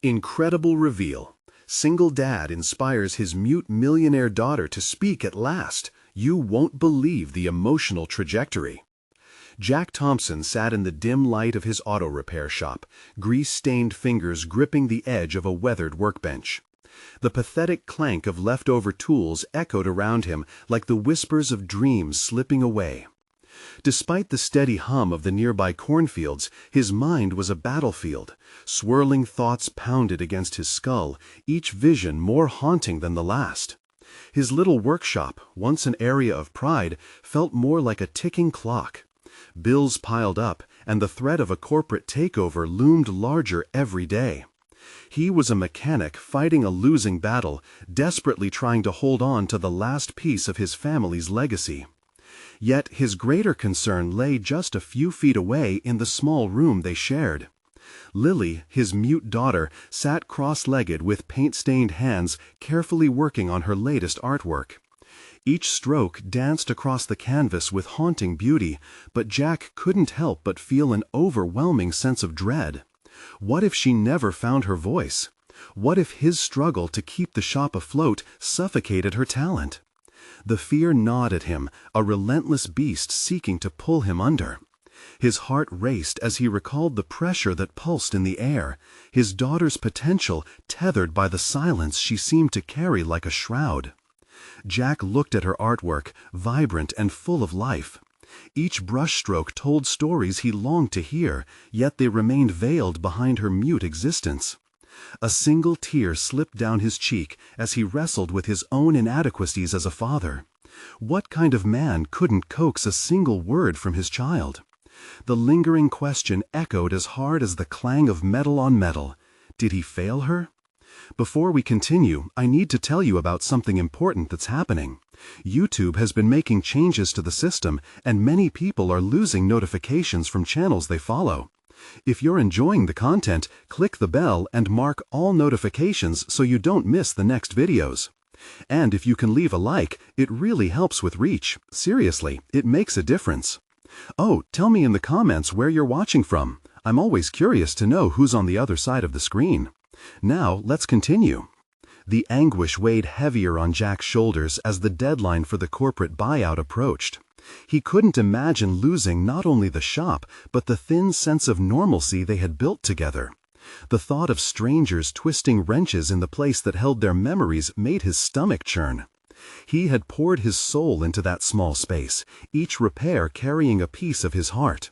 Incredible reveal. Single dad inspires his mute millionaire daughter to speak at last. You won't believe the emotional trajectory. Jack Thompson sat in the dim light of his auto repair shop, grease-stained fingers gripping the edge of a weathered workbench. The pathetic clank of leftover tools echoed around him like the whispers of dreams slipping away. Despite the steady hum of the nearby cornfields, his mind was a battlefield. Swirling thoughts pounded against his skull, each vision more haunting than the last. His little workshop, once an area of pride, felt more like a ticking clock. Bills piled up, and the threat of a corporate takeover loomed larger every day. He was a mechanic fighting a losing battle, desperately trying to hold on to the last piece of his family's legacy. Yet his greater concern lay just a few feet away in the small room they shared. Lily, his mute daughter, sat cross-legged with paint-stained hands, carefully working on her latest artwork. Each stroke danced across the canvas with haunting beauty, but Jack couldn't help but feel an overwhelming sense of dread. What if she never found her voice? What if his struggle to keep the shop afloat suffocated her talent? The fear gnawed at him, a relentless beast seeking to pull him under. His heart raced as he recalled the pressure that pulsed in the air, his daughter's potential tethered by the silence she seemed to carry like a shroud. Jack looked at her artwork, vibrant and full of life. Each brushstroke told stories he longed to hear, yet they remained veiled behind her mute existence. A single tear slipped down his cheek as he wrestled with his own inadequacies as a father. What kind of man couldn't coax a single word from his child? The lingering question echoed as hard as the clang of metal on metal. Did he fail her? Before we continue, I need to tell you about something important that's happening. YouTube has been making changes to the system, and many people are losing notifications from channels they follow. If you're enjoying the content, click the bell and mark all notifications so you don't miss the next videos. And if you can leave a like, it really helps with reach. Seriously, it makes a difference. Oh, tell me in the comments where you're watching from. I'm always curious to know who's on the other side of the screen. Now, let's continue. The anguish weighed heavier on Jack's shoulders as the deadline for the corporate buyout approached. He couldn't imagine losing not only the shop, but the thin sense of normalcy they had built together. The thought of strangers twisting wrenches in the place that held their memories made his stomach churn. He had poured his soul into that small space, each repair carrying a piece of his heart.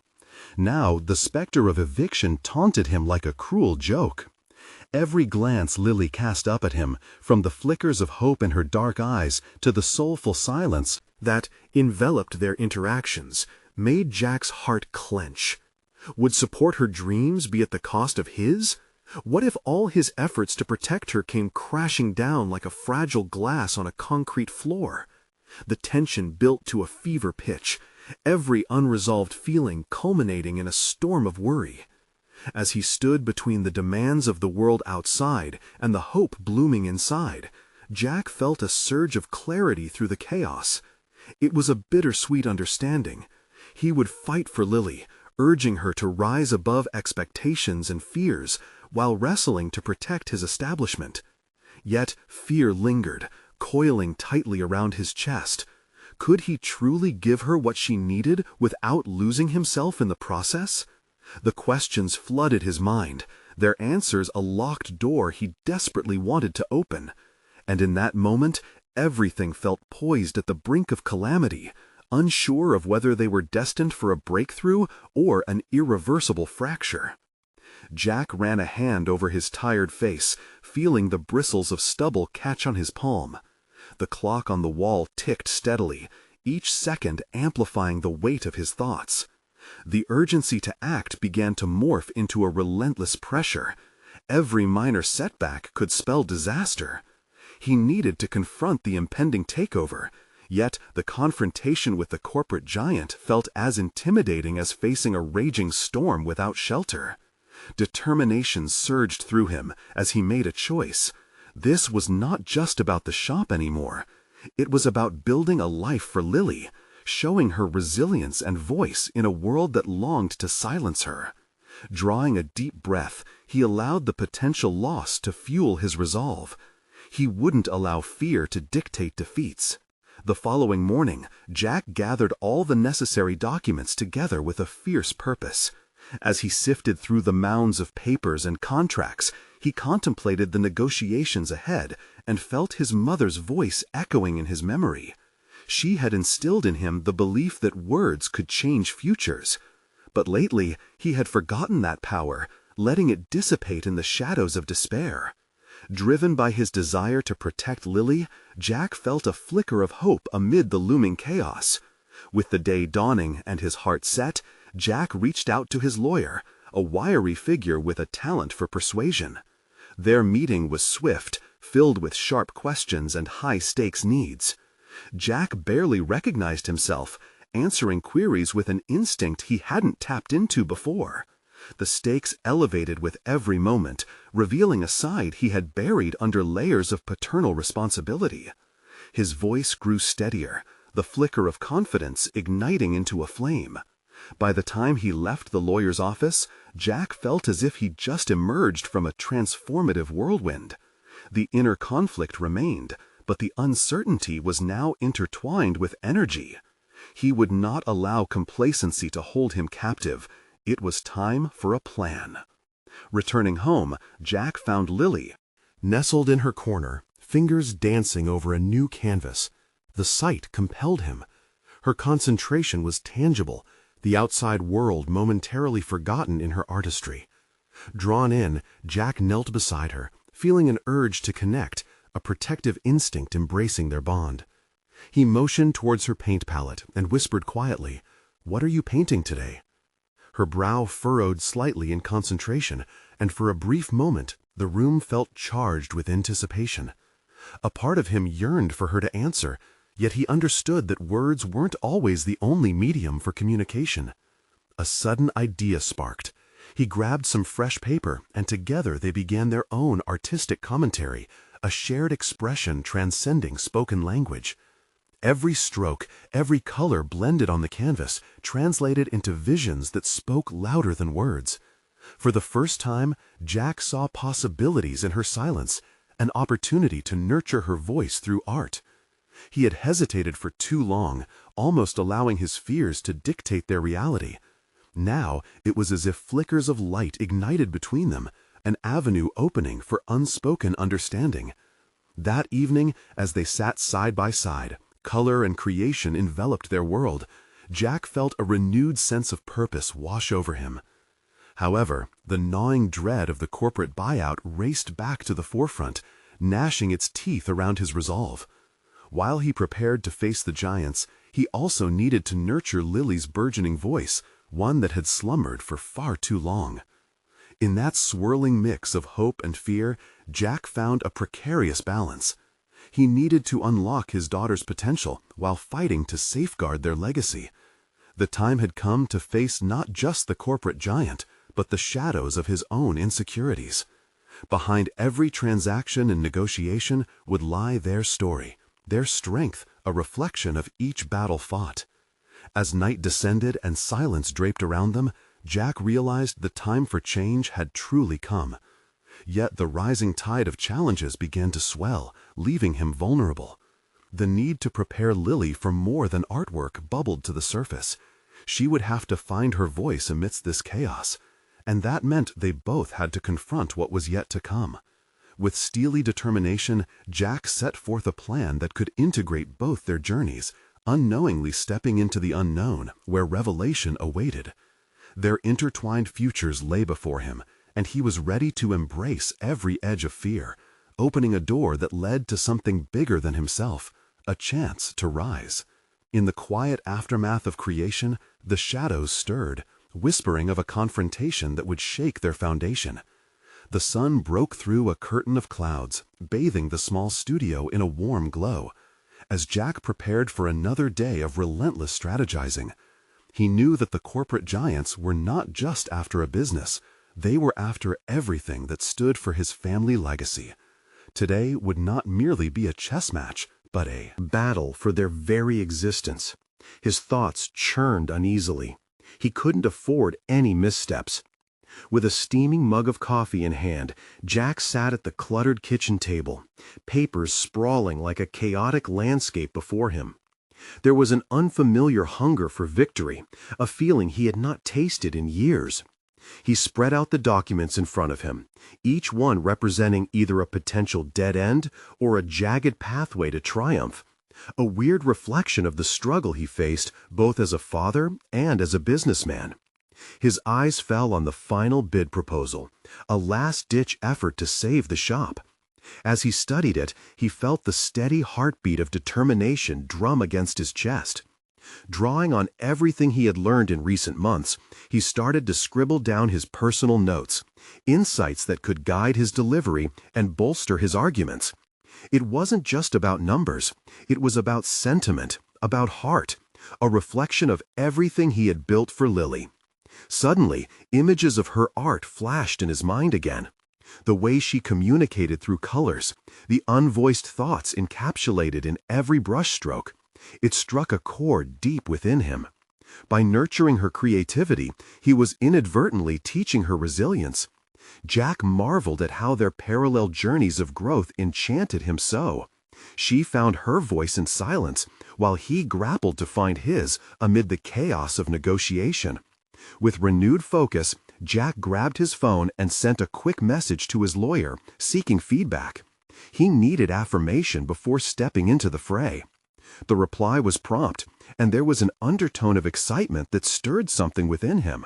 Now, the specter of eviction taunted him like a cruel joke. Every glance Lily cast up at him, from the flickers of hope in her dark eyes to the soulful silence that enveloped their interactions, made Jack's heart clench. Would support her dreams be at the cost of his? What if all his efforts to protect her came crashing down like a fragile glass on a concrete floor? The tension built to a fever pitch, every unresolved feeling culminating in a storm of worry. As he stood between the demands of the world outside and the hope blooming inside, Jack felt a surge of clarity through the chaos. It was a bittersweet understanding. He would fight for Lily, urging her to rise above expectations and fears while wrestling to protect his establishment. Yet fear lingered, coiling tightly around his chest. Could he truly give her what she needed without losing himself in the process? The questions flooded his mind, their answers a locked door he desperately wanted to open. And in that moment, everything felt poised at the brink of calamity, unsure of whether they were destined for a breakthrough or an irreversible fracture. Jack ran a hand over his tired face, feeling the bristles of stubble catch on his palm. The clock on the wall ticked steadily, each second amplifying the weight of his thoughts. The urgency to act began to morph into a relentless pressure. Every minor setback could spell disaster. He needed to confront the impending takeover, yet the confrontation with the corporate giant felt as intimidating as facing a raging storm without shelter. Determination surged through him as he made a choice. This was not just about the shop anymore. It was about building a life for Lily, showing her resilience and voice in a world that longed to silence her. Drawing a deep breath, he allowed the potential loss to fuel his resolve. He wouldn't allow fear to dictate defeats. The following morning, Jack gathered all the necessary documents together with a fierce purpose. As he sifted through the mounds of papers and contracts, he contemplated the negotiations ahead and felt his mother's voice echoing in his memory. She had instilled in him the belief that words could change futures. But lately, he had forgotten that power, letting it dissipate in the shadows of despair. Driven by his desire to protect Lily, Jack felt a flicker of hope amid the looming chaos. With the day dawning and his heart set, Jack reached out to his lawyer, a wiry figure with a talent for persuasion. Their meeting was swift, filled with sharp questions and high-stakes needs. Jack barely recognized himself, answering queries with an instinct he hadn't tapped into before. The stakes elevated with every moment, revealing a side he had buried under layers of paternal responsibility. His voice grew steadier, the flicker of confidence igniting into a flame. By the time he left the lawyer's office, Jack felt as if he'd just emerged from a transformative whirlwind. The inner conflict remained, but the uncertainty was now intertwined with energy. He would not allow complacency to hold him captive. It was time for a plan. Returning home, Jack found Lily, nestled in her corner, fingers dancing over a new canvas. The sight compelled him. Her concentration was tangible, the outside world momentarily forgotten in her artistry. Drawn in, Jack knelt beside her, feeling an urge to connect, a protective instinct embracing their bond. He motioned towards her paint palette and whispered quietly, "What are you painting today?" Her brow furrowed slightly in concentration, and for a brief moment the room felt charged with anticipation. A part of him yearned for her to answer, yet he understood that words weren't always the only medium for communication. A sudden idea sparked. He grabbed some fresh paper, and together they began their own artistic commentary, a shared expression transcending spoken language. Every stroke, every color blended on the canvas, translated into visions that spoke louder than words. For the first time, Jack saw possibilities in her silence, an opportunity to nurture her voice through art. He had hesitated for too long, almost allowing his fears to dictate their reality. Now it was as if flickers of light ignited between them, an avenue opening for unspoken understanding. That evening, as they sat side by side, color and creation enveloped their world. Jack felt a renewed sense of purpose wash over him. However, the gnawing dread of the corporate buyout raced back to the forefront, gnashing its teeth around his resolve. While he prepared to face the giants, he also needed to nurture Lily's burgeoning voice, one that had slumbered for far too long. In that swirling mix of hope and fear, Jack found a precarious balance. He needed to unlock his daughter's potential while fighting to safeguard their legacy. The time had come to face not just the corporate giant, but the shadows of his own insecurities. Behind every transaction and negotiation would lie their story, their strength, a reflection of each battle fought. As night descended and silence draped around them, Jack realized the time for change had truly come. Yet the rising tide of challenges began to swell, leaving him vulnerable. The need to prepare Lily for more than artwork bubbled to the surface. She would have to find her voice amidst this chaos, and that meant they both had to confront what was yet to come. With steely determination, Jack set forth a plan that could integrate both their journeys, unknowingly stepping into the unknown, where revelation awaited. Their intertwined futures lay before him, and he was ready to embrace every edge of fear, opening a door that led to something bigger than himself, a chance to rise. In the quiet aftermath of creation, the shadows stirred, whispering of a confrontation that would shake their foundation. The sun broke through a curtain of clouds, bathing the small studio in a warm glow. As Jack prepared for another day of relentless strategizing, he knew that the corporate giants were not just after a business. They were after everything that stood for his family legacy. Today would not merely be a chess match, but a battle for their very existence. His thoughts churned uneasily. He couldn't afford any missteps. With a steaming mug of coffee in hand, Jack sat at the cluttered kitchen table, papers sprawling like a chaotic landscape before him. There was an unfamiliar hunger for victory, a feeling he had not tasted in years. He spread out the documents in front of him, each one representing either a potential dead end or a jagged pathway to triumph, a weird reflection of the struggle he faced both as a father and as a businessman. His eyes fell on the final bid proposal, a last-ditch effort to save the shop. As he studied it, he felt the steady heartbeat of determination drum against his chest. Drawing on everything he had learned in recent months, he started to scribble down his personal notes, insights that could guide his delivery and bolster his arguments. It wasn't just about numbers. It was about sentiment, about heart, a reflection of everything he had built for Lily. Suddenly, images of her art flashed in his mind again. The way she communicated through colors, the unvoiced thoughts encapsulated in every brushstroke. It struck a chord deep within him. By nurturing her creativity, he was inadvertently teaching her resilience. Jack marveled at how their parallel journeys of growth enchanted him so. She found her voice in silence, while he grappled to find his amid the chaos of negotiation. With renewed focus, Jack grabbed his phone and sent a quick message to his lawyer, seeking feedback. He needed affirmation before stepping into the fray. The reply was prompt, and there was an undertone of excitement that stirred something within him.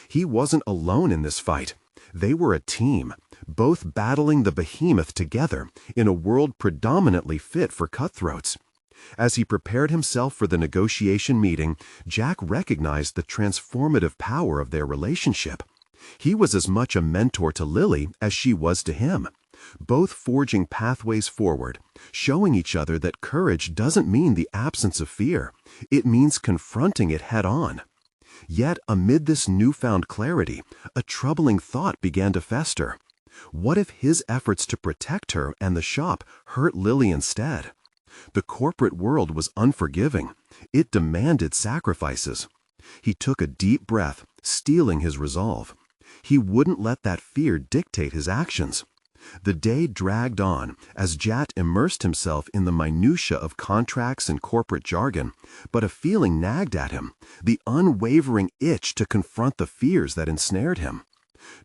He wasn't alone in this fight. They were a team, both battling the behemoth together in a world predominantly fit for cutthroats. As he prepared himself for the negotiation meeting, Jack recognized the transformative power of their relationship. He was as much a mentor to Lily as she was to him, both forging pathways forward, showing each other that courage doesn't mean the absence of fear. It means confronting it head-on. Yet, amid this newfound clarity, a troubling thought began to fester. What if his efforts to protect her and the shop hurt Lily instead? The corporate world was unforgiving. It demanded sacrifices. He took a deep breath, steeling his resolve. He wouldn't let that fear dictate his actions. The day dragged on as Jack immersed himself in the minutiae of contracts and corporate jargon, but a feeling nagged at him, the unwavering itch to confront the fears that ensnared him.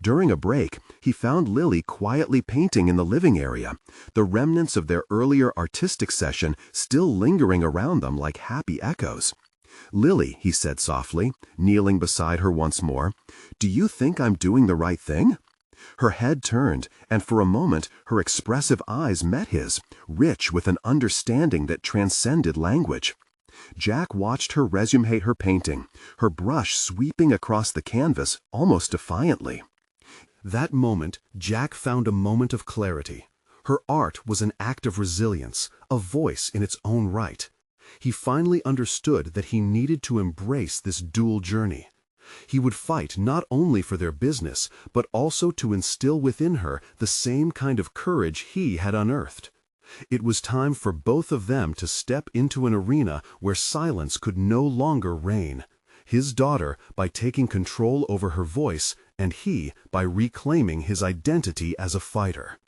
During a break, he found Lily quietly painting in the living area, the remnants of their earlier artistic session still lingering around them like happy echoes. "Lily," he said softly, kneeling beside her once more, "do you think I'm doing the right thing?" Her head turned, and for a moment her expressive eyes met his, rich with an understanding that transcended language. Jack watched her resume her painting, her brush sweeping across the canvas almost defiantly. That moment, Jack found a moment of clarity. Her art was an act of resilience, a voice in its own right. He finally understood that he needed to embrace this dual journey. He would fight not only for their business, but also to instill within her the same kind of courage he had unearthed. It was time for both of them to step into an arena where silence could no longer reign. His daughter by taking control over her voice, and he by reclaiming his identity as a fighter.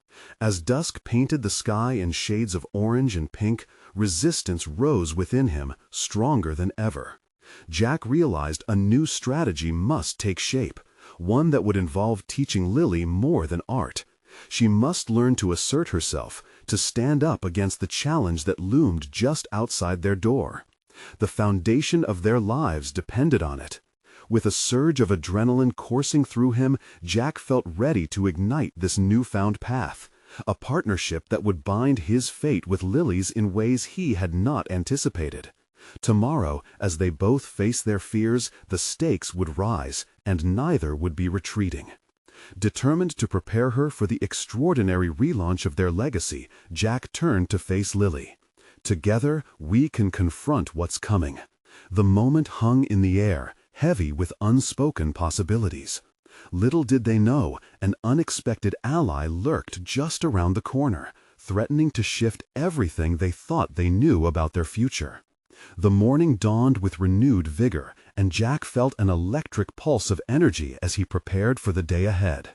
As dusk painted the sky in shades of orange and pink, resistance rose within him, stronger than ever. Jack realized a new strategy must take shape, one that would involve teaching Lily more than art. She must learn to assert herself, to stand up against the challenge that loomed just outside their door. The foundation of their lives depended on it. With a surge of adrenaline coursing through him, Jack felt ready to ignite this newfound path, a partnership that would bind his fate with Lily's in ways he had not anticipated. Tomorrow, as they both faced their fears, the stakes would rise, and neither would be retreating. Determined to prepare her for the extraordinary relaunch of their legacy, Jack turned to face Lily. "Together, we can confront what's coming." The moment hung in the air, heavy with unspoken possibilities. Little did they know, an unexpected ally lurked just around the corner, threatening to shift everything they thought they knew about their future. The morning dawned with renewed vigor, and Jack felt an electric pulse of energy as he prepared for the day ahead.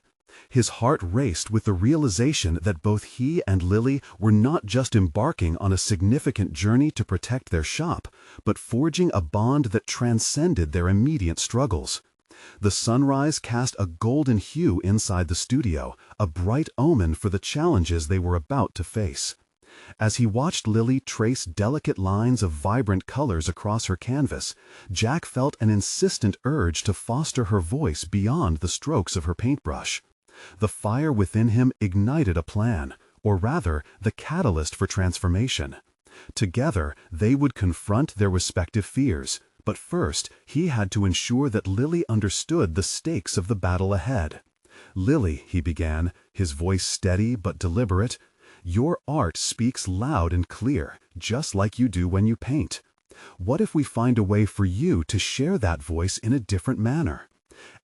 His heart raced with the realization that both he and Lily were not just embarking on a significant journey to protect their shop, but forging a bond that transcended their immediate struggles. The sunrise cast a golden hue inside the studio, a bright omen for the challenges they were about to face. As he watched Lily trace delicate lines of vibrant colors across her canvas, Jack felt an insistent urge to foster her voice beyond the strokes of her paintbrush. The fire within him ignited a plan, or rather, the catalyst for transformation. Together, they would confront their respective fears, but first, he had to ensure that Lily understood the stakes of the battle ahead. "Lily," he began, his voice steady but deliberate, "your art speaks loud and clear, just like you do when you paint. What if we find a way for you to share that voice in a different manner?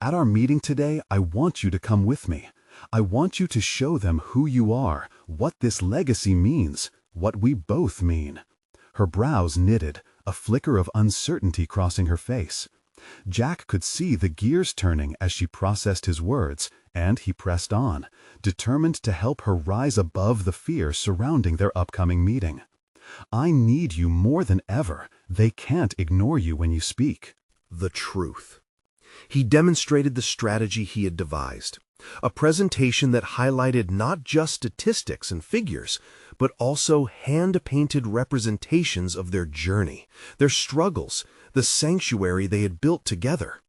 At our meeting today, I want you to come with me. I want you to show them who you are, what this legacy means, what we both mean." Her brows knitted, a flicker of uncertainty crossing her face. Jack could see the gears turning as she processed his words, and he pressed on, determined to help her rise above the fear surrounding their upcoming meeting. "I need you more than ever. They can't ignore you when you speak." The truth. He demonstrated the strategy he had devised, a presentation that highlighted not just statistics and figures, but also hand-painted representations of their journey, their struggles, the sanctuary they had built together.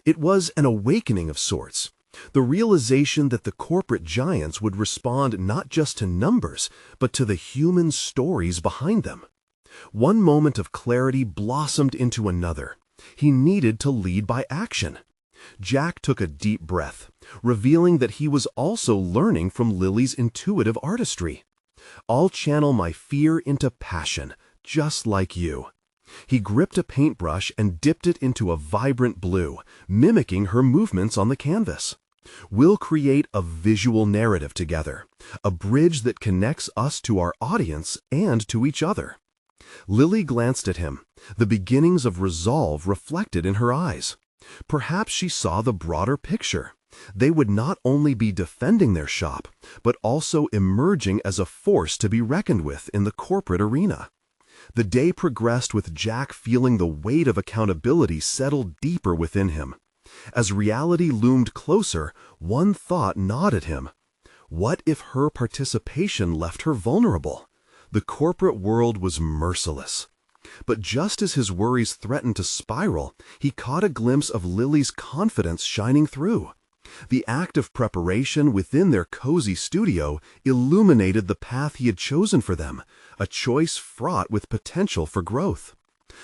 It was an awakening of sorts, the realization that the corporate giants would respond not just to numbers, but to the human stories behind them. One moment of clarity blossomed into another. He needed to lead by action. Jack took a deep breath, revealing that he was also learning from Lily's intuitive artistry. "I'll channel my fear into passion, just like you." He gripped a paintbrush and dipped it into a vibrant blue, mimicking her movements on the canvas. "We'll create a visual narrative together, a bridge that connects us to our audience and to each other." Lily glanced at him, the beginnings of resolve reflected in her eyes. Perhaps she saw the broader picture. They would not only be defending their shop, but also emerging as a force to be reckoned with in the corporate arena. The day progressed with Jack feeling the weight of accountability settle deeper within him. As reality loomed closer, one thought gnawed at him. What if her participation left her vulnerable? The corporate world was merciless. But just as his worries threatened to spiral, he caught a glimpse of Lily's confidence shining through. The act of preparation within their cozy studio illuminated the path he had chosen for them, a choice fraught with potential for growth.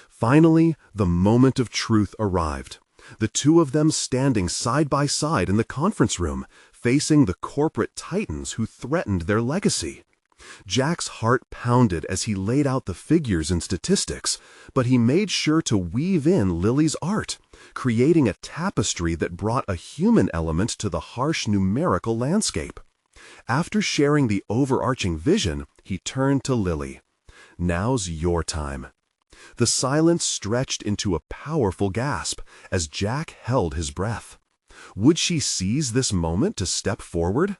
Finally, the moment of truth arrived. The two of them standing side by side in the conference room, facing the corporate titans who threatened their legacy. Jack's heart pounded as he laid out the figures and statistics, but he made sure to weave in Lily's art, creating a tapestry that brought a human element to the harsh numerical landscape. After sharing the overarching vision, he turned to Lily. "Now's your time." The silence stretched into a powerful gasp as Jack held his breath. Would she seize this moment to step forward?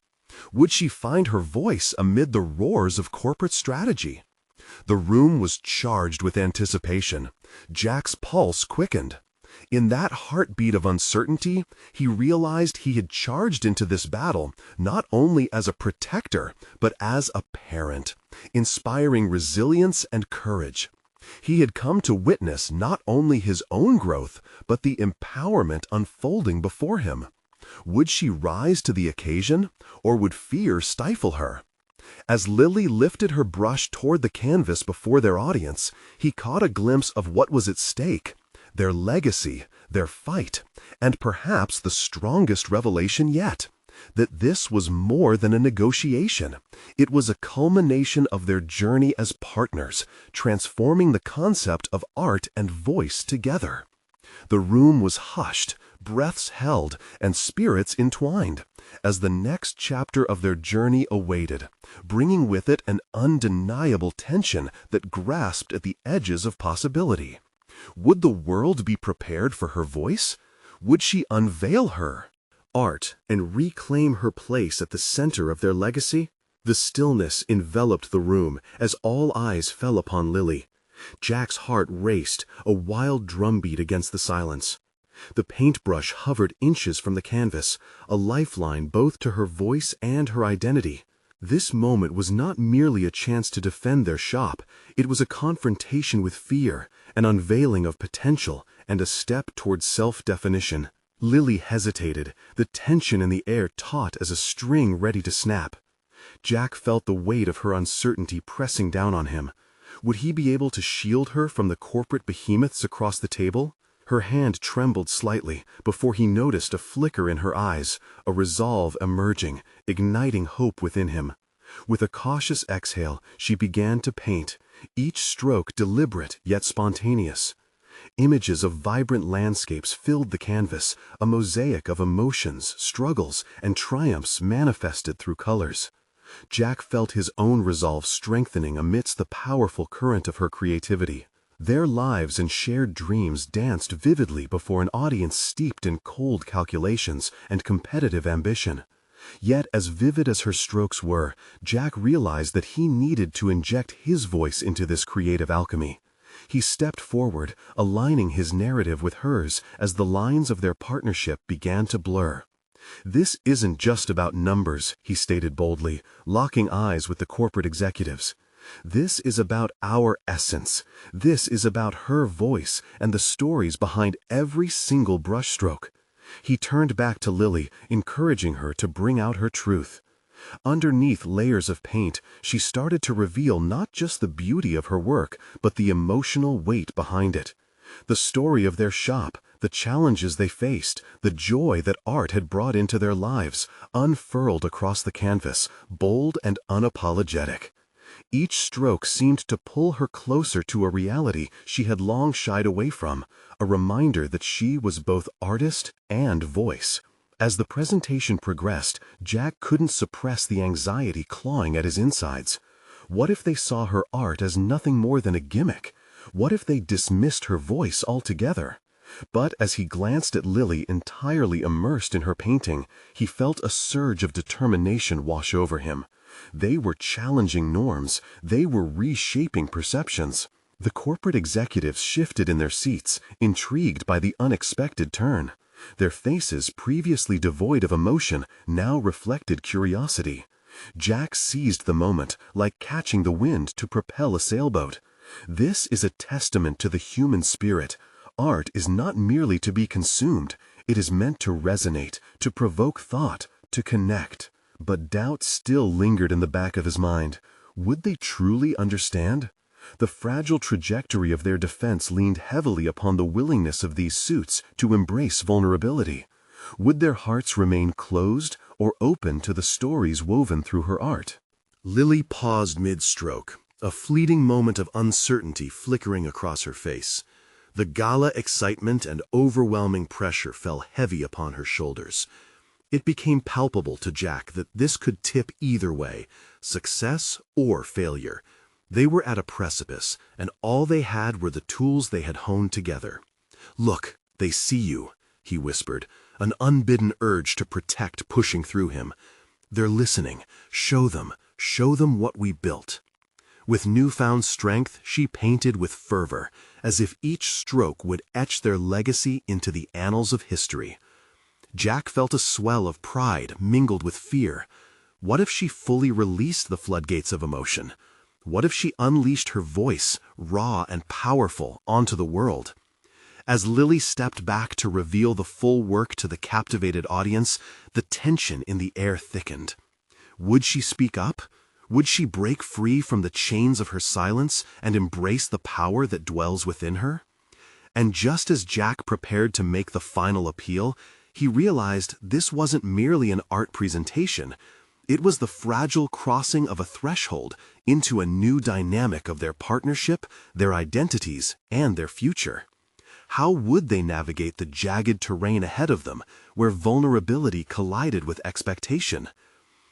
Would she find her voice amid the roars of corporate strategy? The room was charged with anticipation. Jack's pulse quickened. In that heartbeat of uncertainty, he realized he had charged into this battle not only as a protector, but as a parent, inspiring resilience and courage. He had come to witness not only his own growth, but the empowerment unfolding before him. Would she rise to the occasion, or would fear stifle her? As Lily lifted her brush toward the canvas before their audience, he caught a glimpse of what was at stake: their legacy, their fight, and perhaps the strongest revelation yet, that this was more than a negotiation. It was a culmination of their journey as partners, transforming the concept of art and voice together. The room was hushed, breaths held, and spirits entwined, as the next chapter of their journey awaited, bringing with it an undeniable tension that grasped at the edges of possibility. Would the world be prepared for her voice? Would she unveil her art and reclaim her place at the center of their legacy? The stillness enveloped the room as all eyes fell upon Lily. Jack's heart raced, a wild drumbeat against the silence. The paintbrush hovered inches from the canvas, a lifeline both to her voice and her identity. This moment was not merely a chance to defend their shop, it was a confrontation with fear, an unveiling of potential, and a step towards self-definition. Lily hesitated, the tension in the air taut as a string ready to snap. Jack felt the weight of her uncertainty pressing down on him. Would he be able to shield her from the corporate behemoths across the table? Her hand trembled slightly before he noticed a flicker in her eyes, a resolve emerging, igniting hope within him. With a cautious exhale, she began to paint, each stroke deliberate yet spontaneous. Images of vibrant landscapes filled the canvas, a mosaic of emotions, struggles, and triumphs manifested through colors. Jack felt his own resolve strengthening amidst the powerful current of her creativity. Their lives and shared dreams danced vividly before an audience steeped in cold calculations and competitive ambition. Yet, as vivid as her strokes were, Jack realized that he needed to inject his voice into this creative alchemy. He stepped forward, aligning his narrative with hers as the lines of their partnership began to blur. "This isn't just about numbers," he stated boldly, locking eyes with the corporate executives. "This is about our essence. This is about her voice and the stories behind every single brushstroke." He turned back to Lily, encouraging her to bring out her truth. Underneath layers of paint, she started to reveal not just the beauty of her work, but the emotional weight behind it. The story of their shop, the challenges they faced, the joy that art had brought into their lives, unfurled across the canvas, bold and unapologetic. Each stroke seemed to pull her closer to a reality she had long shied away from, a reminder that she was both artist and voice. As the presentation progressed, Jack couldn't suppress the anxiety clawing at his insides. What if they saw her art as nothing more than a gimmick? What if they dismissed her voice altogether? But as he glanced at Lily entirely immersed in her painting, he felt a surge of determination wash over him. They were challenging norms. They were reshaping perceptions. The corporate executives shifted in their seats, intrigued by the unexpected turn. Their faces, previously devoid of emotion, now reflected curiosity. Jack seized the moment, like catching the wind to propel a sailboat. This is a testament to the human spirit. Art is not merely to be consumed. It is meant to resonate, to provoke thought, to connect. But doubt still lingered in the back of his mind. Would they truly understand? The fragile trajectory of their defense leaned heavily upon the willingness of these suits to embrace vulnerability. Would their hearts remain closed or open to the stories woven through her art? Lily paused mid-stroke, a fleeting moment of uncertainty flickering across her face. The gala excitement and overwhelming pressure fell heavy upon her shoulders. It became palpable to Jack that this could tip either way, success or failure. They were at a precipice, and all they had were the tools they had honed together. "Look, they see you," he whispered, an unbidden urge to protect pushing through him. "They're listening. Show them what we built." With newfound strength, she painted with fervor, as if each stroke would etch their legacy into the annals of history. Jack felt a swell of pride mingled with fear. What if she fully released the floodgates of emotion? What if she unleashed her voice, raw and powerful, onto the world? As Lily stepped back to reveal the full work to the captivated audience, the tension in the air thickened. Would she speak up? Would she break free from the chains of her silence and embrace the power that dwells within her? And just as Jack prepared to make the final appeal, he realized this wasn't merely an art presentation. It was the fragile crossing of a threshold into a new dynamic of their partnership, their identities, and their future. How would they navigate the jagged terrain ahead of them, where vulnerability collided with expectation?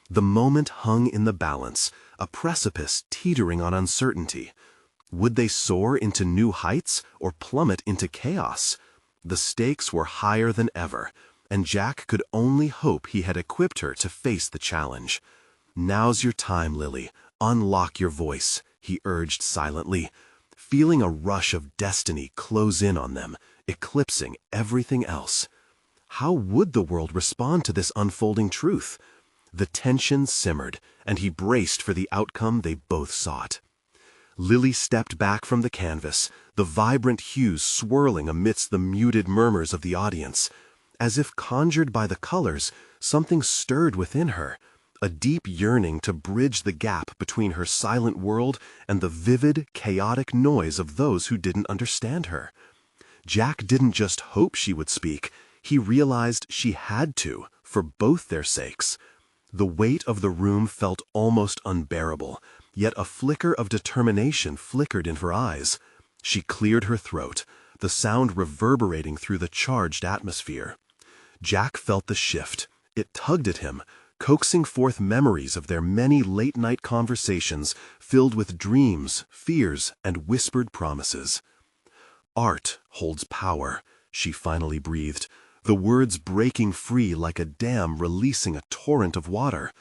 The moment hung in the balance, a precipice teetering on uncertainty. Would they soar into new heights or plummet into chaos? The stakes were higher than ever, and Jack could only hope he had equipped her to face the challenge. "Now's your time, Lily. Unlock your voice," he urged silently, feeling a rush of destiny close in on them, eclipsing everything else. How would the world respond to this unfolding truth? The tension simmered, and he braced for the outcome they both sought. Lily stepped back from the canvas, the vibrant hues swirling amidst the muted murmurs of the audience. As if conjured by the colors, something stirred within her, a deep yearning to bridge the gap between her silent world and the vivid, chaotic noise of those who didn't understand her. Jack didn't just hope she would speak, he realized she had to, for both their sakes. The weight of the room felt almost unbearable, yet a flicker of determination flickered in her eyes. She cleared her throat, the sound reverberating through the charged atmosphere. Jack felt the shift. It tugged at him, coaxing forth memories of their many late-night conversations filled with dreams, fears, and whispered promises. "Art holds power," she finally breathed, the words breaking free like a dam releasing a torrent of water.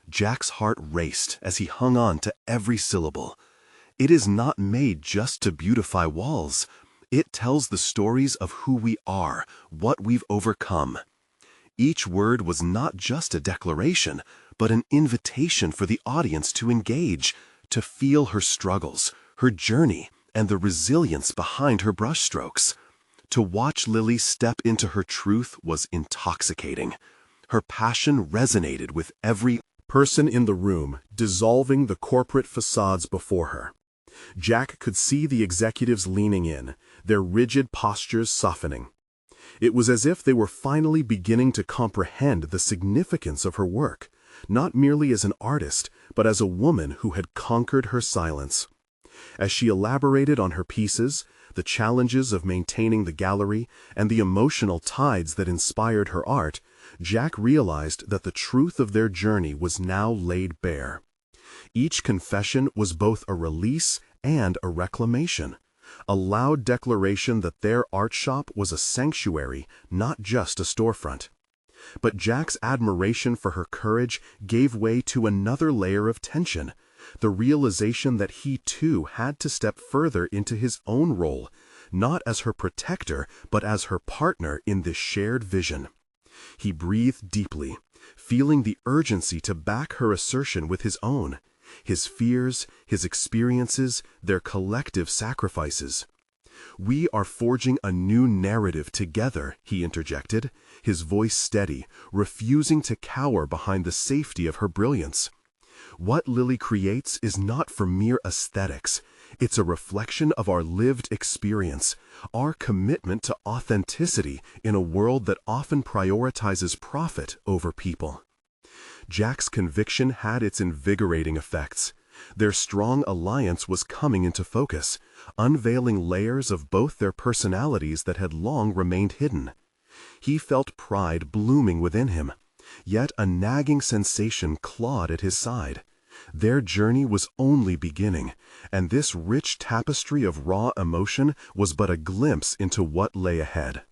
Jack's heart raced as he hung on to every syllable. "It is not made just to beautify walls. It tells the stories of who we are, what we've overcome." Each word was not just a declaration, but an invitation for the audience to engage, to feel her struggles, her journey, and the resilience behind her brushstrokes. To watch Lily step into her truth was intoxicating. Her passion resonated with every person in the room, dissolving the corporate facades before her. Jack could see the executives leaning in, their rigid postures softening. It was as if they were finally beginning to comprehend the significance of her work, not merely as an artist, but as a woman who had conquered her silence. As she elaborated on her pieces, the challenges of maintaining the gallery, and the emotional tides that inspired her art, Jack realized that the truth of their journey was now laid bare. Each confession was both a release and a reclamation, a loud declaration that their art shop was a sanctuary, not just a storefront. But Jack's admiration for her courage gave way to another layer of tension, the realization that he too had to step further into his own role, not as her protector, but as her partner in this shared vision. He breathed deeply, feeling the urgency to back her assertion with his own, his fears, his experiences, their collective sacrifices. "We are forging a new narrative together," he interjected, his voice steady, refusing to cower behind the safety of her brilliance. "What Lily creates is not for mere aesthetics. It's a reflection of our lived experience, our commitment to authenticity in a world that often prioritizes profit over people." Jack's conviction had its invigorating effects. Their strong alliance was coming into focus, unveiling layers of both their personalities that had long remained hidden. He felt pride blooming within him, yet a nagging sensation clawed at his side. Their journey was only beginning, and this rich tapestry of raw emotion was but a glimpse into what lay ahead.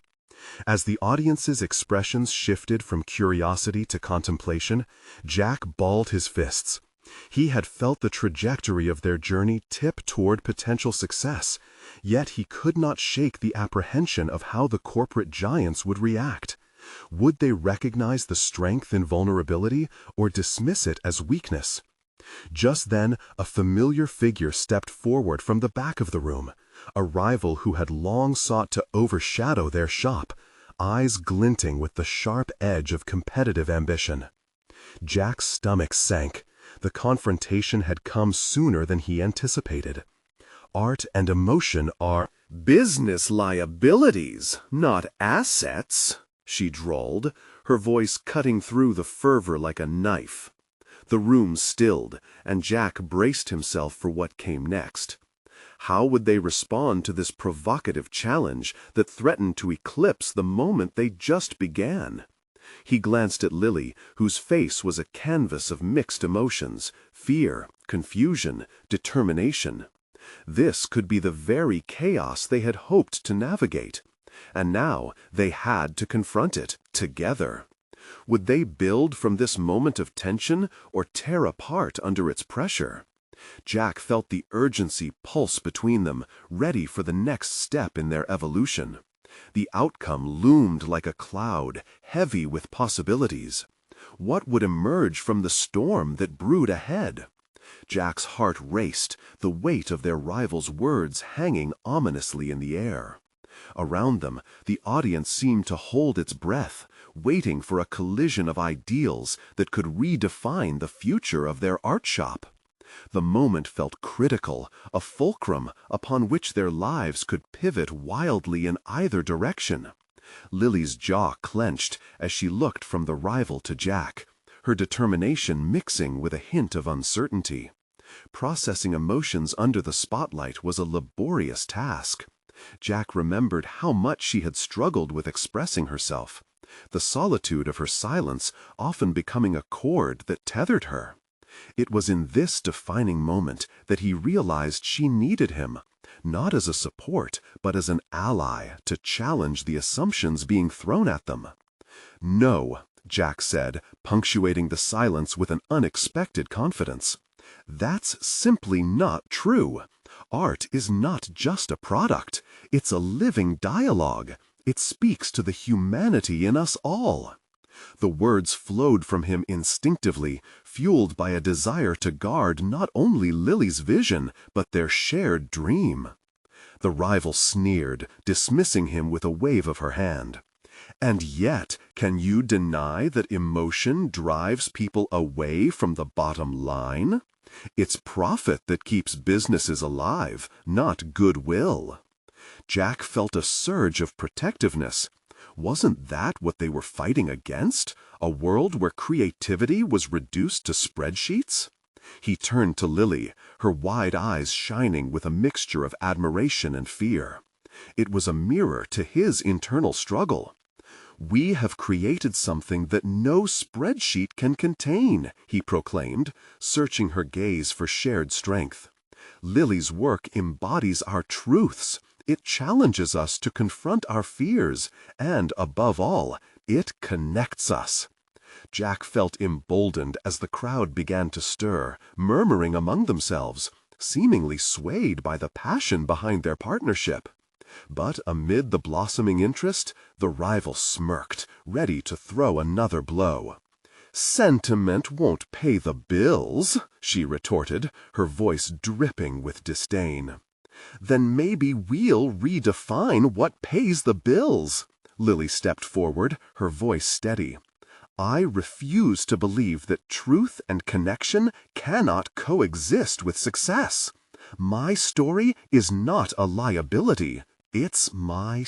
As the audience's expressions shifted from curiosity to contemplation, Jack balled his fists. He had felt the trajectory of their journey tip toward potential success, yet he could not shake the apprehension of how the corporate giants would react. Would they recognize the strength in vulnerability or dismiss it as weakness? Just then, a familiar figure stepped forward from the back of the room, a rival who had long sought to overshadow their shop, eyes glinting with the sharp edge of competitive ambition. Jack's stomach sank. The confrontation had come sooner than he anticipated. Art and emotion are business liabilities, not assets, she drawled, her voice cutting through the fervor like a knife. The room stilled, and Jack braced himself for what came next. How would they respond to this provocative challenge that threatened to eclipse the moment they just began? He glanced at Lily, whose face was a canvas of mixed emotions, fear, confusion, determination. This could be the very chaos they had hoped to navigate, and now they had to confront it together. Would they build from this moment of tension or tear apart under its pressure? Jack felt the urgency pulse between them, ready for the next step in their evolution. The outcome loomed like a cloud, heavy with possibilities. What would emerge from the storm that brewed ahead? Jack's heart raced, the weight of their rivals' words hanging ominously in the air. Around them, the audience seemed to hold its breath, waiting for a collision of ideals that could redefine the future of their art shop. The moment felt critical, a fulcrum upon which their lives could pivot wildly in either direction. Lily's jaw clenched as she looked from the rival to Jack, her determination mixing with a hint of uncertainty. Processing emotions under the spotlight was a laborious task. Jack remembered how much she had struggled with expressing herself, the solitude of her silence often becoming a cord that tethered her. It was in this defining moment that he realized she needed him, not as a support, but as an ally to challenge the assumptions being thrown at them. "No," Jack said, punctuating the silence with an unexpected confidence. "That's simply not true. Art is not just a product. It's a living dialogue. It speaks to the humanity in us all." The words flowed from him instinctively, fueled by a desire to guard not only Lily's vision, but their shared dream. The rival sneered, dismissing him with a wave of her hand. "And yet, can you deny that emotion drives people away from the bottom line? It's profit that keeps businesses alive, not goodwill." Jack felt a surge of protectiveness. Wasn't that what they were fighting against? A world where creativity was reduced to spreadsheets? He turned to Lily, her wide eyes shining with a mixture of admiration and fear. It was a mirror to his internal struggle. "We have created something that no spreadsheet can contain," he proclaimed, searching her gaze for shared strength. "Lily's work embodies our truths. It challenges us to confront our fears, and, above all, it connects us." Jack felt emboldened as the crowd began to stir, murmuring among themselves, seemingly swayed by the passion behind their partnership. But amid the blossoming interest, the rival smirked, ready to throw another blow. "Sentiment won't pay the bills," she retorted, her voice dripping with disdain. "Then maybe we'll redefine what pays the bills." Lily stepped forward, her voice steady. "I refuse to believe that truth and connection cannot coexist with success. My story is not a liability. It's my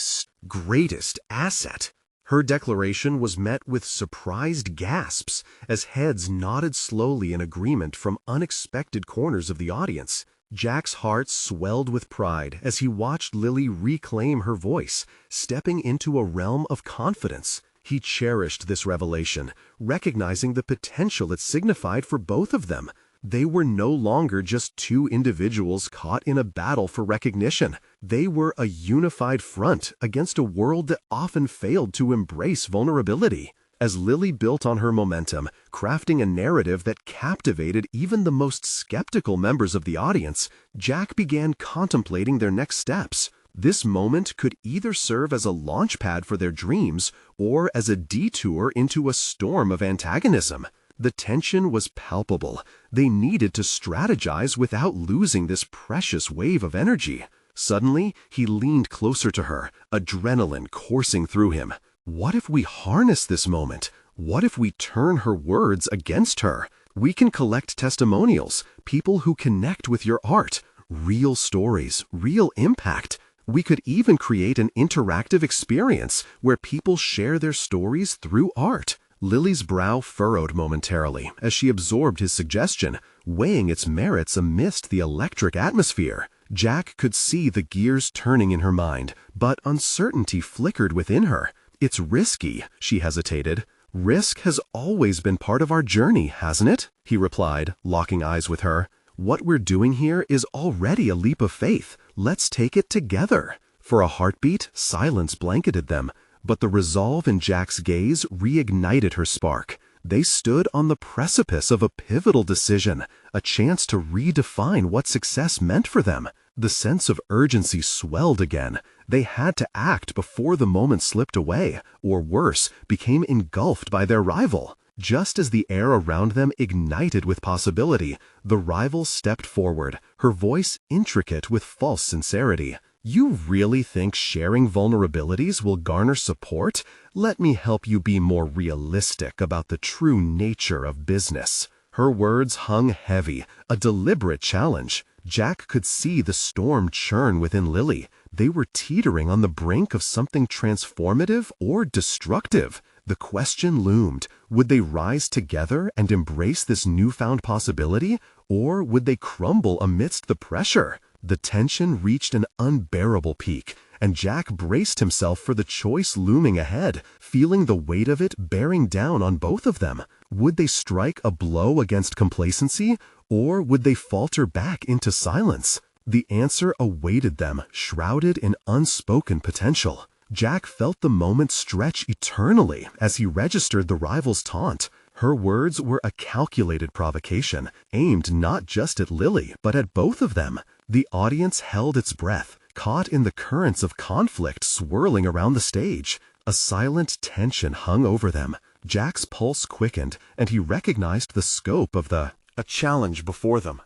greatest asset." Her declaration was met with surprised gasps as heads nodded slowly in agreement from unexpected corners of the audience. Jack's heart swelled with pride as he watched Lily reclaim her voice, stepping into a realm of confidence. He cherished this revelation, recognizing the potential it signified for both of them. They were no longer just two individuals caught in a battle for recognition. They were a unified front against a world that often failed to embrace vulnerability. As Lily built on her momentum, crafting a narrative that captivated even the most skeptical members of the audience, Jack began contemplating their next steps. This moment could either serve as a launchpad for their dreams or as a detour into a storm of antagonism. The tension was palpable. They needed to strategize without losing this precious wave of energy. Suddenly, he leaned closer to her, adrenaline coursing through him. What if we harness this moment? What if we turn her words against her? We can collect testimonials, people who connect with your art, real stories, real impact. We could even create an interactive experience where people share their stories through art. Lily's brow furrowed momentarily as she absorbed his suggestion, weighing its merits amidst the electric atmosphere. Jack could see the gears turning in her mind, but uncertainty flickered within her. "It's risky," she hesitated. "Risk has always been part of our journey, hasn't it?" he replied, locking eyes with her. What we're doing here is already a leap of faith. Let's take it together." For a heartbeat, silence blanketed them, but the resolve in Jack's gaze reignited her spark. They stood on the precipice of a pivotal decision, a chance to redefine what success meant for them. The sense of urgency swelled again. They had to act before the moment slipped away, or worse, became engulfed by their rival. Just as the air around them ignited with possibility, the rival stepped forward, her voice intricate with false sincerity. "You really think sharing vulnerabilities will garner support? Let me help you be more realistic about the true nature of business." Her words hung heavy, a deliberate challenge. Jack could see the storm churn within Lily. They were teetering on the brink of something transformative or destructive. The question loomed, would they rise together and embrace this newfound possibility, or would they crumble amidst the pressure? The tension reached an unbearable peak, and Jack braced himself for the choice looming ahead, feeling the weight of it bearing down on both of them. Would they strike a blow against complacency, or would they falter back into silence? The answer awaited them, shrouded in unspoken potential. Jack felt the moment stretch eternally as he registered the rival's taunt. Her words were a calculated provocation, aimed not just at Lily, but at both of them. The audience held its breath, caught in the currents of conflict swirling around the stage. A silent tension hung over them. Jack's pulse quickened, and he recognized the scope of a challenge before them.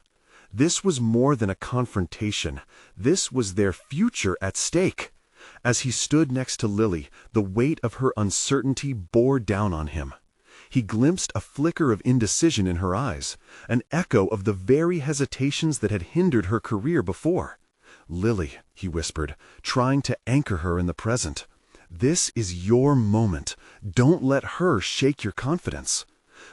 This was more than a confrontation. This was their future at stake. As he stood next to Lily, the weight of her uncertainty bore down on him. He glimpsed a flicker of indecision in her eyes, an echo of the very hesitations that had hindered her career before. "Lily," he whispered, trying to anchor her in the present. "This is your moment. Don't let her shake your confidence."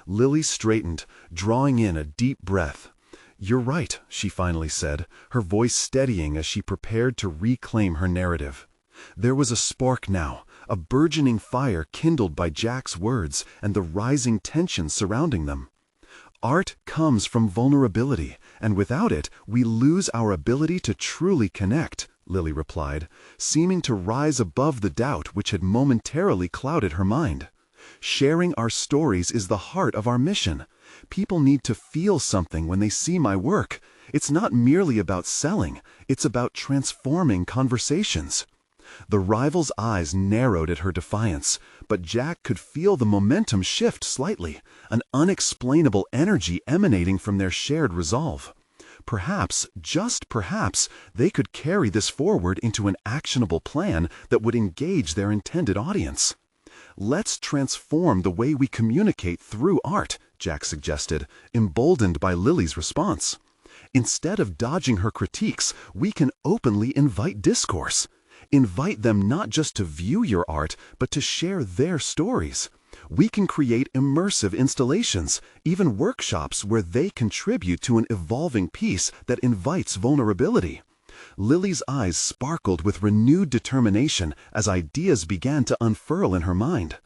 Lily straightened, drawing in a deep breath. "You're right," she finally said, her voice steadying as she prepared to reclaim her narrative. There was a spark now, a burgeoning fire kindled by Jack's words and the rising tension surrounding them. "Art comes from vulnerability, and without it, we lose our ability to truly connect," Lily replied, seeming to rise above the doubt which had momentarily clouded her mind. "Sharing our stories is the heart of our mission. People need to feel something when they see my work. It's not merely about selling, it's about transforming conversations." The rival's eyes narrowed at her defiance, but Jack could feel the momentum shift slightly, an unexplainable energy emanating from their shared resolve. Perhaps, just perhaps, they could carry this forward into an actionable plan that would engage their intended audience. "Let's transform the way we communicate through art," Jack suggested, emboldened by Lily's response. "Instead of dodging her critiques, we can openly invite discourse. Invite them not just to view your art, but to share their stories. We can create immersive installations, even workshops where they contribute to an evolving piece that invites vulnerability." Lily's eyes sparkled with renewed determination as ideas began to unfurl in her mind.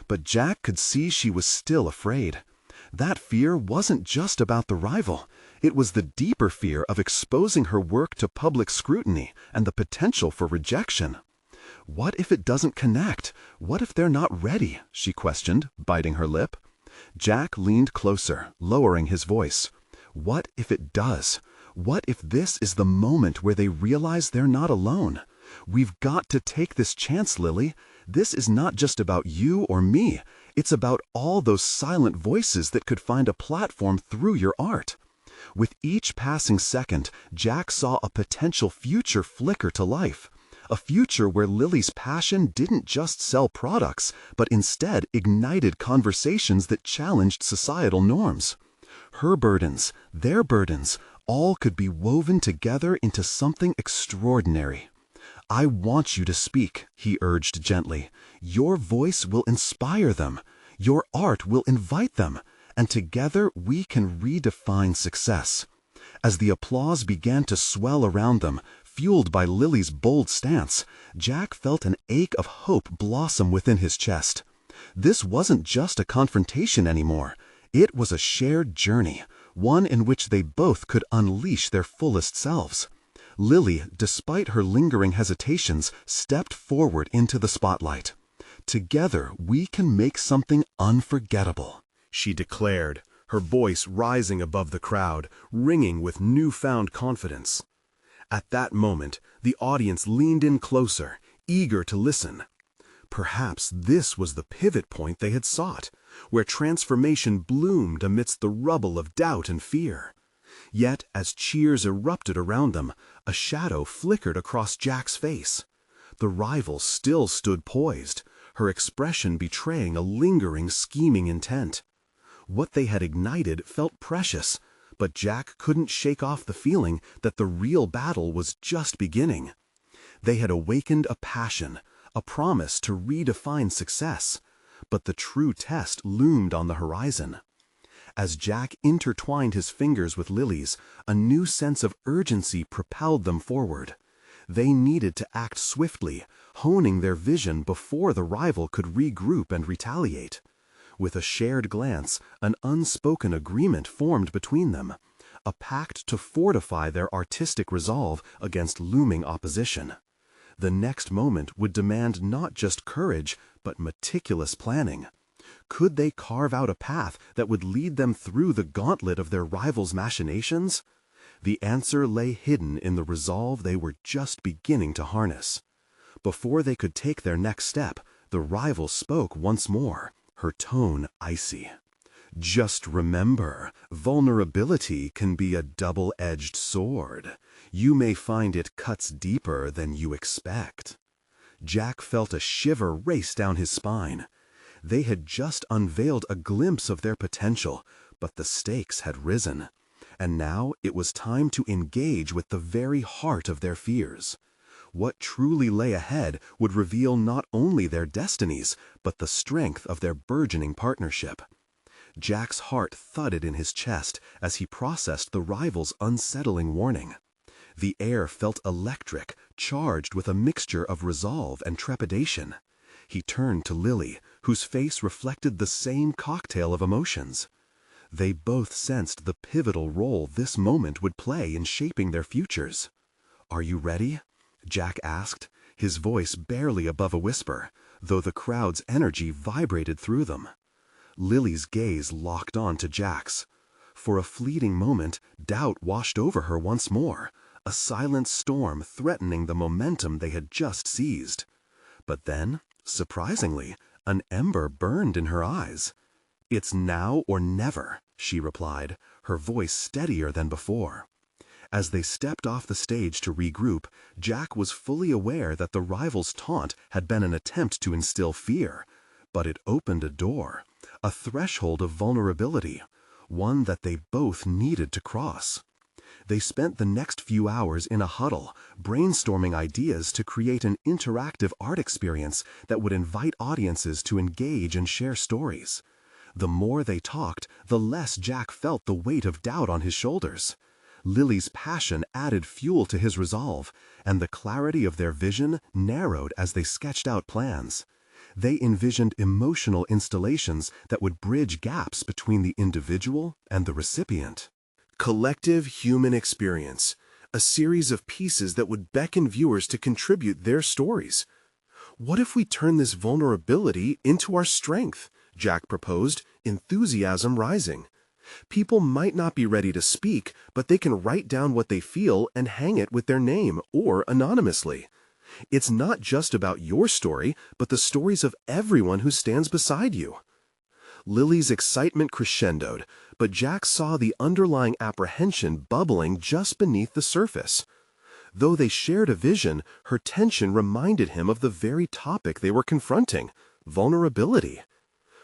But Jack could see she was still afraid. That fear wasn't just about the rival. It was the deeper fear of exposing her work to public scrutiny and the potential for rejection. "What if it doesn't connect? What if they're not ready?" she questioned, biting her lip. Jack leaned closer, lowering his voice. "What if it does? What if this is the moment where they realize they're not alone? We've got to take this chance, Lily. This is not just about you or me. It's about all those silent voices that could find a platform through your art." With each passing second, Jack saw a potential future flicker to life. A future where Lily's passion didn't just sell products, but instead ignited conversations that challenged societal norms. Her burdens, their burdens, all could be woven together into something extraordinary. "I want you to speak," he urged gently. "Your voice will inspire them. Your art will invite them. And together we can redefine success." As the applause began to swell around them, fueled by Lily's bold stance, Jack felt an ache of hope blossom within his chest. This wasn't just a confrontation anymore. It was a shared journey, one in which they both could unleash their fullest selves. Lily, despite her lingering hesitations, stepped forward into the spotlight. "Together, we can make something unforgettable," she declared, her voice rising above the crowd, ringing with newfound confidence. At that moment, the audience leaned in closer, eager to listen. Perhaps this was the pivot point they had sought, where transformation bloomed amidst the rubble of doubt and fear. Yet, as cheers erupted around them, a shadow flickered across Jack's face. The rival still stood poised, her expression betraying a lingering, scheming intent. What they had ignited felt precious, but Jack couldn't shake off the feeling that the real battle was just beginning. They had awakened a passion, a promise to redefine success, but the true test loomed on the horizon. As Jack intertwined his fingers with Lily's, a new sense of urgency propelled them forward. They needed to act swiftly, honing their vision before the rival could regroup and retaliate. With a shared glance, an unspoken agreement formed between them, a pact to fortify their artistic resolve against looming opposition. The next moment would demand not just courage, but meticulous planning. Could they carve out a path that would lead them through the gauntlet of their rivals' machinations? The answer lay hidden in the resolve they were just beginning to harness. Before they could take their next step, the rival spoke once more, her tone icy. "Just remember, vulnerability can be a double-edged sword. You may find it cuts deeper than you expect." Jack felt a shiver race down his spine. They had just unveiled a glimpse of their potential, but the stakes had risen. And now it was time to engage with the very heart of their fears. What truly lay ahead would reveal not only their destinies, but the strength of their burgeoning partnership. Jack's heart thudded in his chest as he processed the rival's unsettling warning. The air felt electric, charged with a mixture of resolve and trepidation. He turned to Lily, whose face reflected the same cocktail of emotions. They both sensed the pivotal role this moment would play in shaping their futures. "Are you ready?" Jack asked, his voice barely above a whisper, though the crowd's energy vibrated through them. Lily's gaze locked on to Jack's. For a fleeting moment, doubt washed over her once more, a silent storm threatening the momentum they had just seized. But then, surprisingly, an ember burned in her eyes. "It's now or never," she replied, her voice steadier than before. As they stepped off the stage to regroup, Jack was fully aware that the rival's taunt had been an attempt to instill fear, but it opened a door, a threshold of vulnerability, one that they both needed to cross. They spent the next few hours in a huddle, brainstorming ideas to create an interactive art experience that would invite audiences to engage and share stories. The more they talked, the less Jack felt the weight of doubt on his shoulders. Lily's passion added fuel to his resolve, and the clarity of their vision narrowed as they sketched out plans. They envisioned emotional installations that would bridge gaps between the individual and the recipient. Collective human experience, a series of pieces that would beckon viewers to contribute their stories. "What if we turn this vulnerability into our strength?" Jack proposed, enthusiasm rising. "People might not be ready to speak, but they can write down what they feel and hang it with their name or anonymously. It's not just about your story, but the stories of everyone who stands beside you." Lily's excitement crescendoed, but Jack saw the underlying apprehension bubbling just beneath the surface. Though they shared a vision, her tension reminded him of the very topic they were confronting: vulnerability.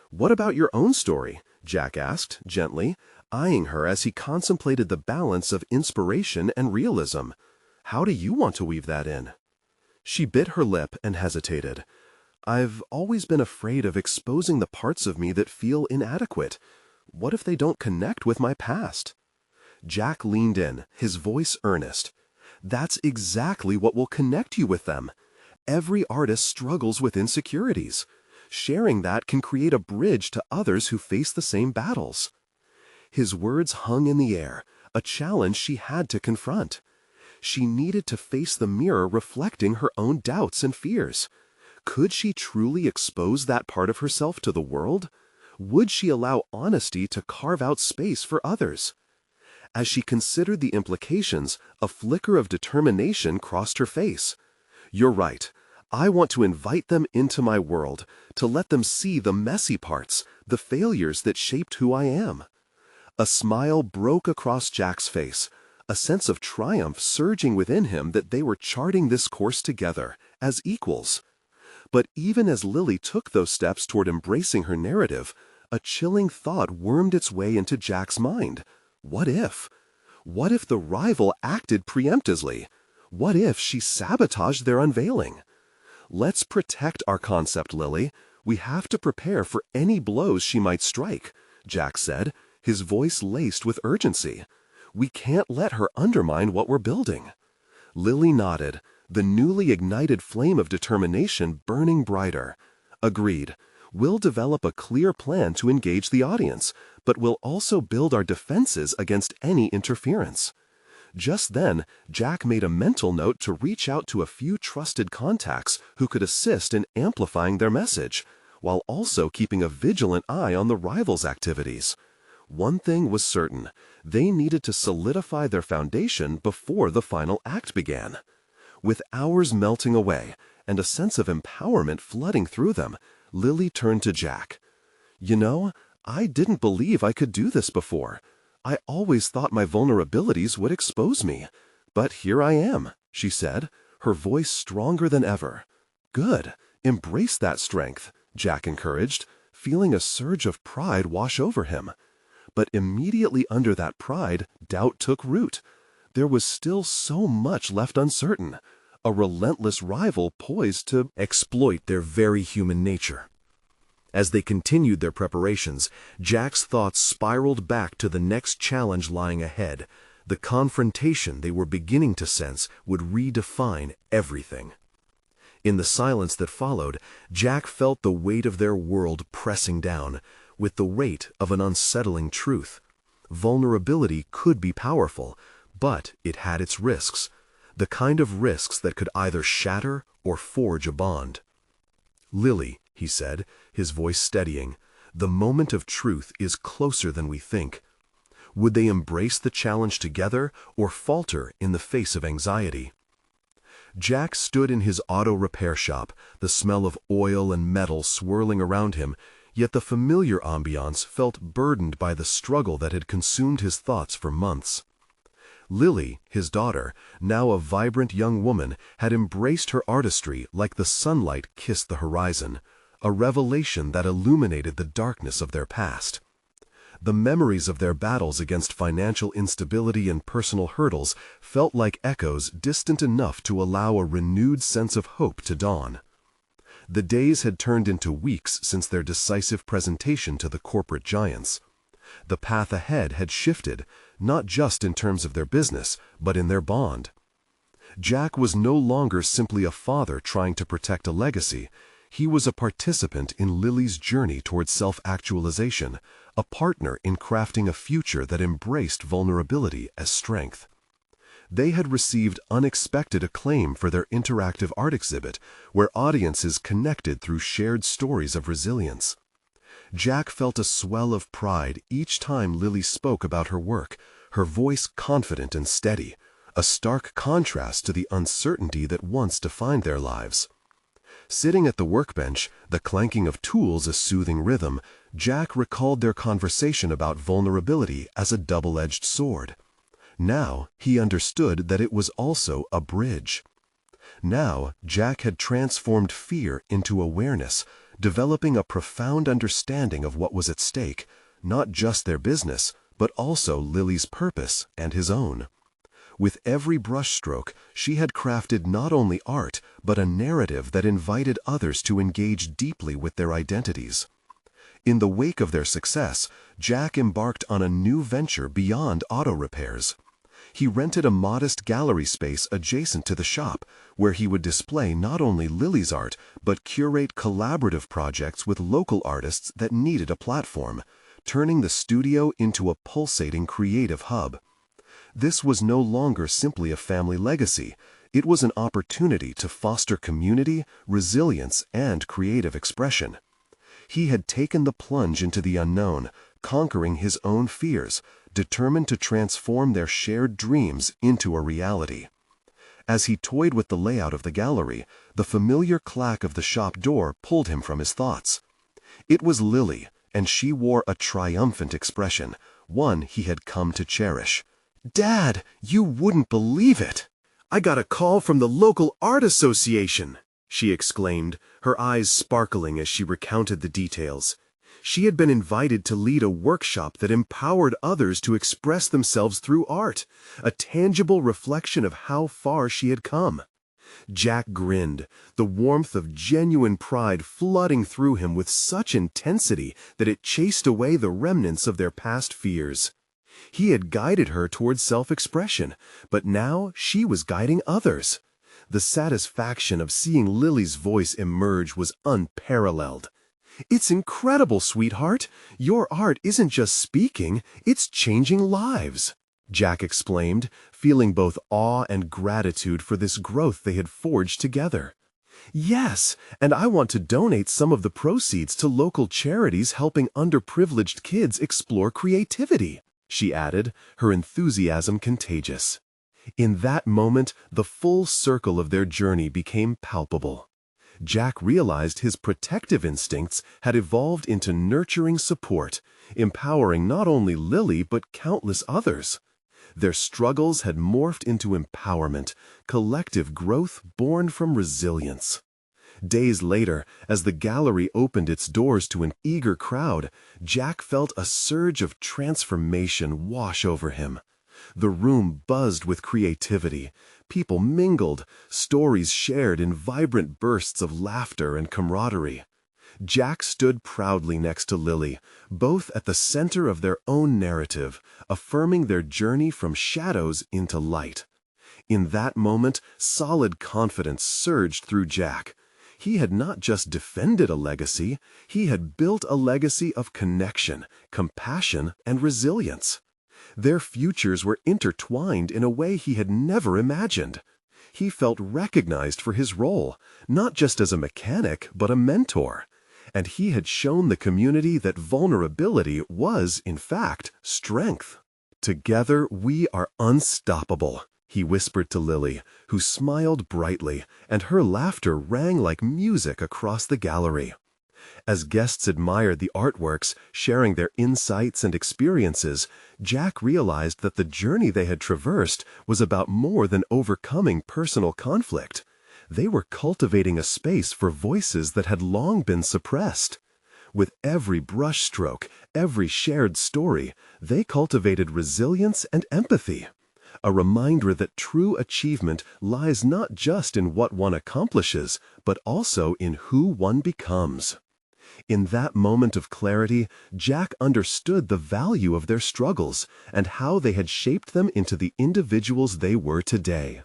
"What about your own story?" Jack asked, gently, eyeing her as he contemplated the balance of inspiration and realism. "How do you want to weave that in?" She bit her lip and hesitated. "I've always been afraid of exposing the parts of me that feel inadequate. What if they don't connect with my past?" Jack leaned in, his voice earnest. "That's exactly what will connect you with them. Every artist struggles with insecurities. Sharing that can create a bridge to others who face the same battles." His words hung in the air, a challenge she had to confront. She needed to face the mirror reflecting her own doubts and fears. Could she truly expose that part of herself to the world? Would she allow honesty to carve out space for others? As she considered the implications, a flicker of determination crossed her face. "You're right. I want to invite them into my world, to let them see the messy parts, the failures that shaped who I am." A smile broke across Jack's face, a sense of triumph surging within him that they were charting this course together, as equals. But even as Lily took those steps toward embracing her narrative, a chilling thought wormed its way into Jack's mind. What if? What if the rival acted preemptively? What if she sabotaged their unveiling? "Let's protect our concept, Lily. We have to prepare for any blows she might strike," Jack said, his voice laced with urgency. "We can't let her undermine what we're building." Lily nodded, the newly ignited flame of determination burning brighter. "Agreed. We'll develop a clear plan to engage the audience, but we'll also build our defenses against any interference." Just then, Jack made a mental note to reach out to a few trusted contacts who could assist in amplifying their message, while also keeping a vigilant eye on the rivals' activities. One thing was certain: they needed to solidify their foundation before the final act began. With hours melting away and a sense of empowerment flooding through them, Lily turned to Jack. "You know, I didn't believe I could do this before. I always thought my vulnerabilities would expose me. But here I am," she said, her voice stronger than ever. "Good. Embrace that strength," Jack encouraged, feeling a surge of pride wash over him. But immediately under that pride, doubt took root. There was still so much left uncertain. A relentless rival poised to exploit their very human nature. As they continued their preparations, Jack's thoughts spiraled back to the next challenge lying ahead. The confrontation they were beginning to sense would redefine everything. In the silence that followed, Jack felt the weight of their world pressing down, with the weight of an unsettling truth. Vulnerability could be powerful, but it had its risks, the kind of risks that could either shatter or forge a bond. "Lily," he said, his voice steadying, "the moment of truth is closer than we think." Would they embrace the challenge together or falter in the face of anxiety? Jack stood in his auto repair shop, the smell of oil and metal swirling around him, yet the familiar ambiance felt burdened by the struggle that had consumed his thoughts for months. Lily, his daughter, now a vibrant young woman, had embraced her artistry like the sunlight kissed the horizon, a revelation that illuminated the darkness of their past. The memories of their battles against financial instability and personal hurdles felt like echoes distant enough to allow a renewed sense of hope to dawn. The days had turned into weeks since their decisive presentation to the corporate giants. The path ahead had shifted, not just in terms of their business, but in their bond. Jack was no longer simply a father trying to protect a legacy. He was a participant in Lily's journey toward self-actualization, a partner in crafting a future that embraced vulnerability as strength. They had received unexpected acclaim for their interactive art exhibit, where audiences connected through shared stories of resilience. Jack felt a swell of pride each time Lily spoke about her work, her voice confident and steady, a stark contrast to the uncertainty that once defined their lives. Sitting at the workbench, the clanking of tools a soothing rhythm, Jack recalled their conversation about vulnerability as a double-edged sword. Now he understood that it was also a bridge. Now Jack had transformed fear into awareness, developing a profound understanding of what was at stake, not just their business, but also Lily's purpose and his own. With every brushstroke, she had crafted not only art, but a narrative that invited others to engage deeply with their identities. In the wake of their success, Jack embarked on a new venture beyond auto repairs. He rented a modest gallery space adjacent to the shop, where he would display not only Lily's art, but curate collaborative projects with local artists that needed a platform, turning the studio into a pulsating creative hub. This was no longer simply a family legacy. It was an opportunity to foster community, resilience, and creative expression. He had taken the plunge into the unknown, conquering his own fears, determined to transform their shared dreams into a reality. As he toyed with the layout of the gallery, the familiar clack of the shop door pulled him from his thoughts. It was Lily, and she wore a triumphant expression, one he had come to cherish. "Dad, you wouldn't believe it! I got a call from the local art association!" she exclaimed, her eyes sparkling as she recounted the details. She had been invited to lead a workshop that empowered others to express themselves through art, a tangible reflection of how far she had come. Jack grinned, the warmth of genuine pride flooding through him with such intensity that it chased away the remnants of their past fears. He had guided her towards self-expression, but now she was guiding others. The satisfaction of seeing Lily's voice emerge was unparalleled. "It's incredible, sweetheart. Your art isn't just speaking, it's changing lives," Jack exclaimed, feeling both awe and gratitude for this growth they had forged together. "Yes, and I want to donate some of the proceeds to local charities helping underprivileged kids explore creativity," she added, her enthusiasm contagious. In that moment, the full circle of their journey became palpable. Jack realized his protective instincts had evolved into nurturing support, empowering not only Lily but countless others. Their struggles had morphed into empowerment, collective growth born from resilience. Days later, as the gallery opened its doors to an eager crowd, Jack felt a surge of transformation wash over him. The room buzzed with creativity. People mingled, stories shared in vibrant bursts of laughter and camaraderie. Jack stood proudly next to Lily, both at the center of their own narrative, affirming their journey from shadows into light. In that moment, solid confidence surged through Jack. He had not just defended a legacy, he had built a legacy of connection, compassion, and resilience. Their futures were intertwined in a way he had never imagined. He felt recognized for his role, not just as a mechanic, but a mentor. And he had shown the community that vulnerability was, in fact, strength. "Together we are unstoppable," he whispered to Lily, who smiled brightly, and her laughter rang like music across the gallery. As guests admired the artworks, sharing their insights and experiences, Jack realized that the journey they had traversed was about more than overcoming personal conflict. They were cultivating a space for voices that had long been suppressed. With every brushstroke, every shared story, they cultivated resilience and empathy. A reminder that true achievement lies not just in what one accomplishes, but also in who one becomes. In that moment of clarity, Jack understood the value of their struggles and how they had shaped them into the individuals they were today.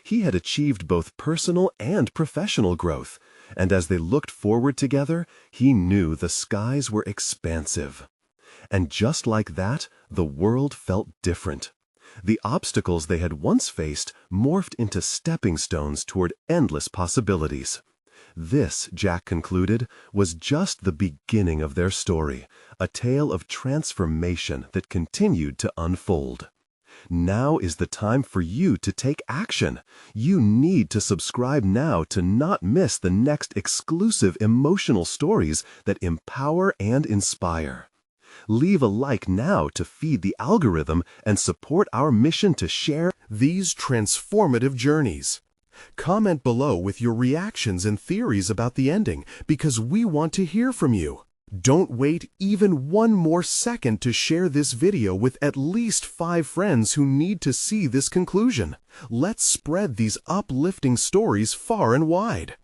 He had achieved both personal and professional growth, and as they looked forward together, he knew the skies were expansive. And just like that, the world felt different. The obstacles they had once faced morphed into stepping stones toward endless possibilities. This, Jack concluded, was just the beginning of their story, a tale of transformation that continued to unfold. Now is the time for you to take action. You need to subscribe now to not miss the next exclusive emotional stories that empower and inspire. Leave a like now to feed the algorithm and support our mission to share these transformative journeys. Comment below with your reactions and theories about the ending, because we want to hear from you. Don't wait even one more second to share this video with at least 5 friends who need to see this conclusion. Let's spread these uplifting stories far and wide.